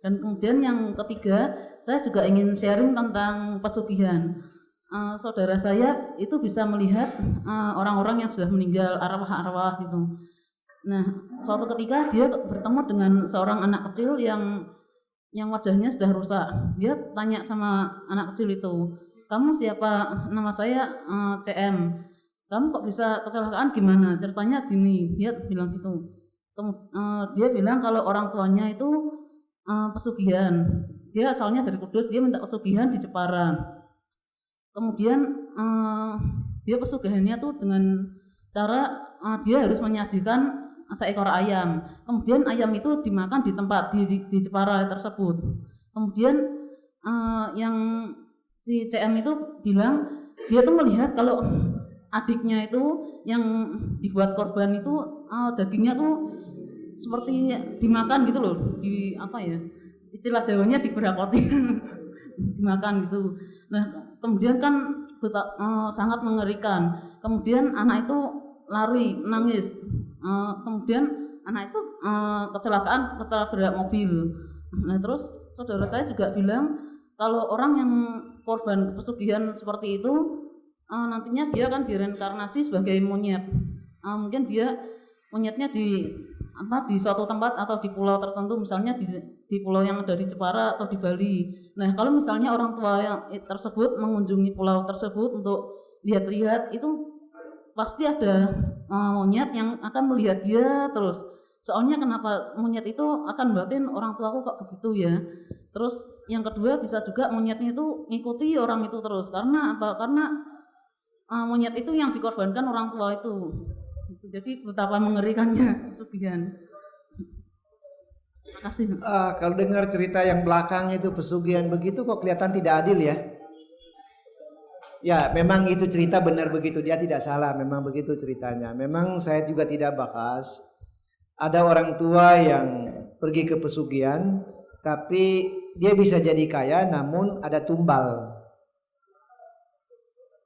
Dan kemudian yang ketiga, saya juga ingin sharing tentang pesugihan. Saudara saya itu bisa melihat orang-orang yang sudah meninggal, arwah-arwah gitu. Nah, suatu ketika dia bertemu dengan seorang anak kecil yang wajahnya sudah rusak. Dia tanya sama anak kecil itu, kamu siapa? Nama saya CM. Kamu kok bisa kecelakaan gimana? Ceritanya gini. Dia bilang gitu. Dia bilang kalau orang tuanya itu pesugihan. Dia asalnya dari Kudus, dia minta pesugihan di Jepara. Kemudian dia pesugihannya tuh dengan cara dia harus menyajikan seekor ayam. Kemudian ayam itu dimakan di tempat di Jepara tersebut. Kemudian yang si CM itu bilang dia tuh melihat kalau adiknya itu yang dibuat korban itu dagingnya tuh seperti dimakan gitu loh, di apa ya, istilah Jawanya diberakoti dimakan gitu. Nah kemudian kan sangat mengerikan. Kemudian anak itu lari nangis. Kemudian anak itu kecelakaan ketabrak mobil. Nah terus saudara saya juga bilang kalau orang yang korban pesugihan seperti itu nantinya dia akan direinkarnasi sebagai monyet. Mungkin dia monyetnya di suatu tempat atau di pulau tertentu, misalnya di pulau yang ada di Jepara atau di Bali. Nah kalau misalnya orang tua yang tersebut mengunjungi pulau tersebut untuk lihat-lihat, itu pasti ada monyet yang akan melihat dia terus. Soalnya kenapa monyet itu akan batin orang tuaku kok begitu ya. Terus yang kedua bisa juga monyetnya itu ngikuti orang itu terus. Karena apa? Karena monyet itu yang dikorbankan orang tua itu. Jadi betapa mengerikannya pesugihan. Terima kasih. Kalau dengar cerita yang belakang itu pesugihan begitu kok kelihatan tidak adil ya. Ya memang itu cerita benar begitu, dia tidak salah, memang begitu ceritanya. Memang saya juga tidak bahas. Ada orang tua yang pergi ke pesugihan, tapi dia bisa jadi kaya namun ada tumbal.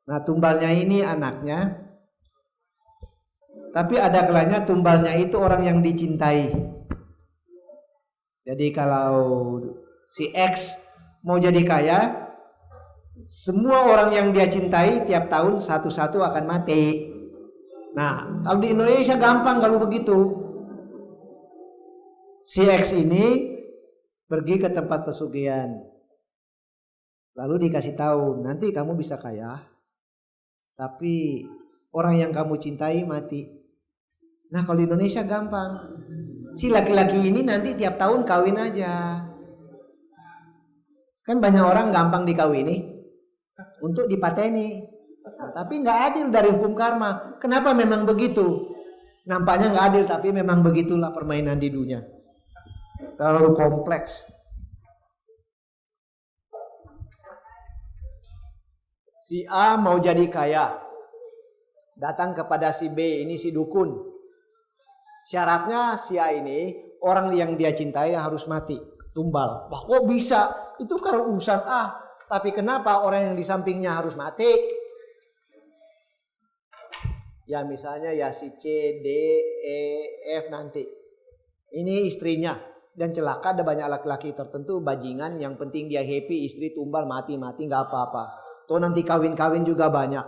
Nah tumbalnya ini anaknya. Tapi ada kalanya tumbalnya itu orang yang dicintai. Jadi kalau si X mau jadi kaya, semua orang yang dia cintai tiap tahun satu-satu akan mati. Nah, kalau di Indonesia gampang kalau begitu. Si X ini pergi ke tempat pesugihan. Lalu dikasih tahu, nanti kamu bisa kaya, tapi orang yang kamu cintai mati. Nah kalau di Indonesia gampang. Si laki-laki ini nanti tiap tahun kawin aja. Kan banyak orang gampang dikawini untuk dipateni. Nah, tapi nggak adil dari hukum karma. Kenapa memang begitu? Nampaknya nggak adil, tapi memang begitulah permainan di dunia. Terlalu kompleks. Si A mau jadi kaya, datang kepada si B, ini si dukun. Syaratnya si A ini orang yang dia cintai harus mati, tumbal. Wah kok bisa? Itu kan urusan A. Tapi kenapa orang yang di sampingnya harus mati? Ya misalnya ya si C, D, E, F nanti. Ini istrinya. Dan celaka ada banyak laki-laki tertentu bajingan, yang penting dia happy, istri tumbal mati-mati nggak apa-apa. Tuh nanti kawin-kawin juga banyak.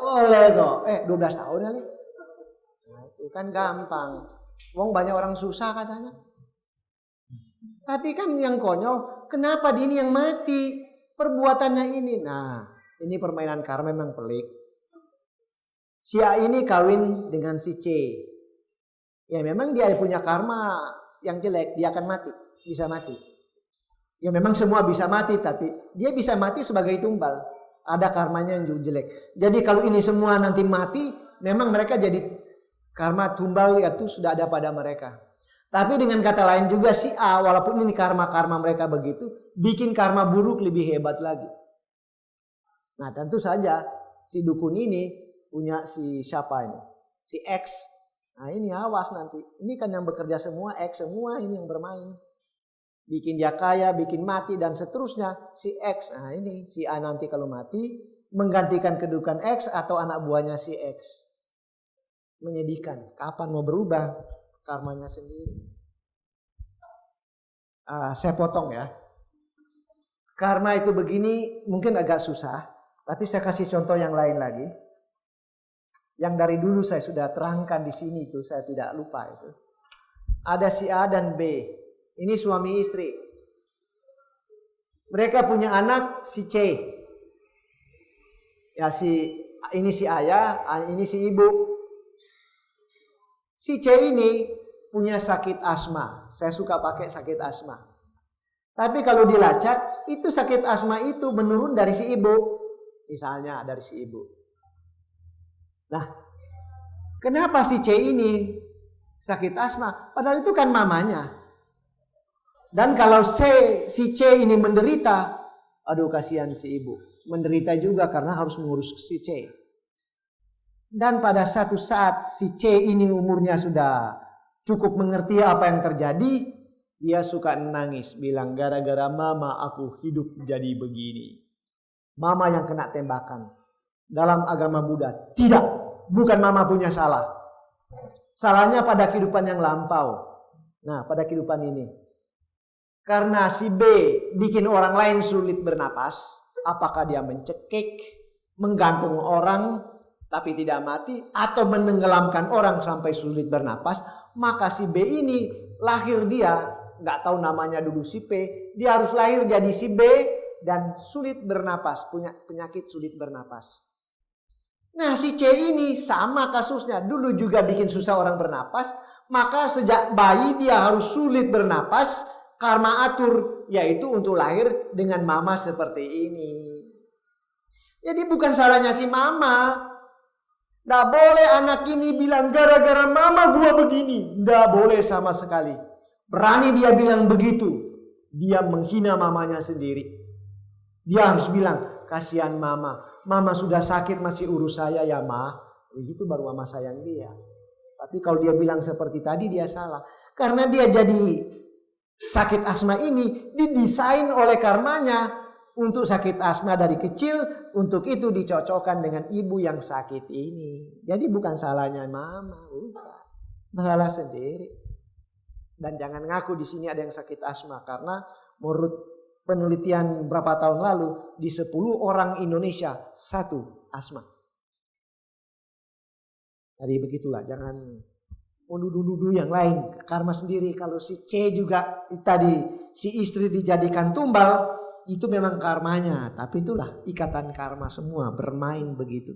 Boleh kok. 12 tahun kali. Nah, itu kan gampang. Wong banyak orang susah katanya. Tapi kan yang konyol, kenapa ini yang mati? Perbuatannya ini. Nah, ini permainan karma memang pelik. Si A ini kawin dengan si C. Ya memang dia punya karma yang jelek, dia akan mati, bisa mati. Ya memang semua bisa mati, tapi dia bisa mati sebagai tumbal. Ada karmanya yang jelek. Jadi kalau ini semua nanti mati, memang mereka jadi karma tumbal itu sudah ada pada mereka. Tapi dengan kata lain juga si A, walaupun ini karma-karma mereka begitu, bikin karma buruk lebih hebat lagi. Nah tentu saja si dukun ini punya si siapa ini? Si X. Nah ini awas nanti. Ini kan yang bekerja semua, X semua ini yang bermain. Bikin dia kaya, bikin mati dan seterusnya si X. Nah ini si A nanti kalau mati menggantikan kedudukan X atau anak buahnya si X. Menyedihkan. Kapan mau berubah karmanya sendiri? Saya potong ya. Karma itu begini mungkin agak susah, tapi saya kasih contoh yang lain lagi. Yang dari dulu saya sudah terangkan di sini itu, saya tidak lupa itu. Ada si A dan B. Ini suami istri. Mereka punya anak si C. Ya ini si ayah, ini si ibu. Si C ini punya sakit asma. Saya suka pakai sakit asma. Tapi kalau dilacak, itu sakit asma itu menurun dari si ibu. Misalnya dari si ibu. Nah, kenapa si C ini sakit asma? Padahal itu kan mamanya. Dan kalau si C ini menderita, aduh kasihan si ibu. Menderita juga karena harus mengurus si C. Dan pada satu saat si C ini umurnya sudah cukup mengerti apa yang terjadi, dia suka nangis, bilang gara-gara mama aku hidup jadi begini. Mama yang kena tembakan. Dalam agama Buddha, tidak, bukan mama punya salah. Salahnya pada kehidupan yang lampau. Nah, pada kehidupan ini. Karena si B bikin orang lain sulit bernapas, apakah dia mencekik, menggantung orang tapi tidak mati, atau menenggelamkan orang sampai sulit bernapas, maka si B ini lahir dia, nggak tahu namanya dulu si P, dia harus lahir jadi si B dan sulit bernapas, punya penyakit sulit bernapas. Nah si C ini sama kasusnya, dulu juga bikin susah orang bernapas, maka sejak bayi dia harus sulit bernapas, karma atur, yaitu untuk lahir dengan mama seperti ini. Jadi bukan salahnya si mama. Nggak boleh anak ini bilang gara-gara mama gua begini. Nggak boleh sama sekali. Berani dia bilang begitu, dia menghina mamanya sendiri. Dia harus bilang, kasihan mama. Mama sudah sakit masih urus saya ya ma. Begitu baru mama sayang dia. Tapi kalau dia bilang seperti tadi dia salah. Karena dia jadi sakit asma ini didesain oleh karmanya untuk sakit asma dari kecil. Untuk itu dicocokkan dengan ibu yang sakit ini. Jadi bukan salahnya mama, bukan. Salah sendiri. Dan jangan ngaku di sini ada yang sakit asma. Karena menurut penelitian berapa tahun lalu, di 10 orang Indonesia 1 asma. Jadi begitulah, jangan menuduh-nuduh yang lain. Karma sendiri. Kalau si C juga tadi si istri dijadikan tumbal, itu memang karmanya. Tapi itulah ikatan karma semua bermain begitu.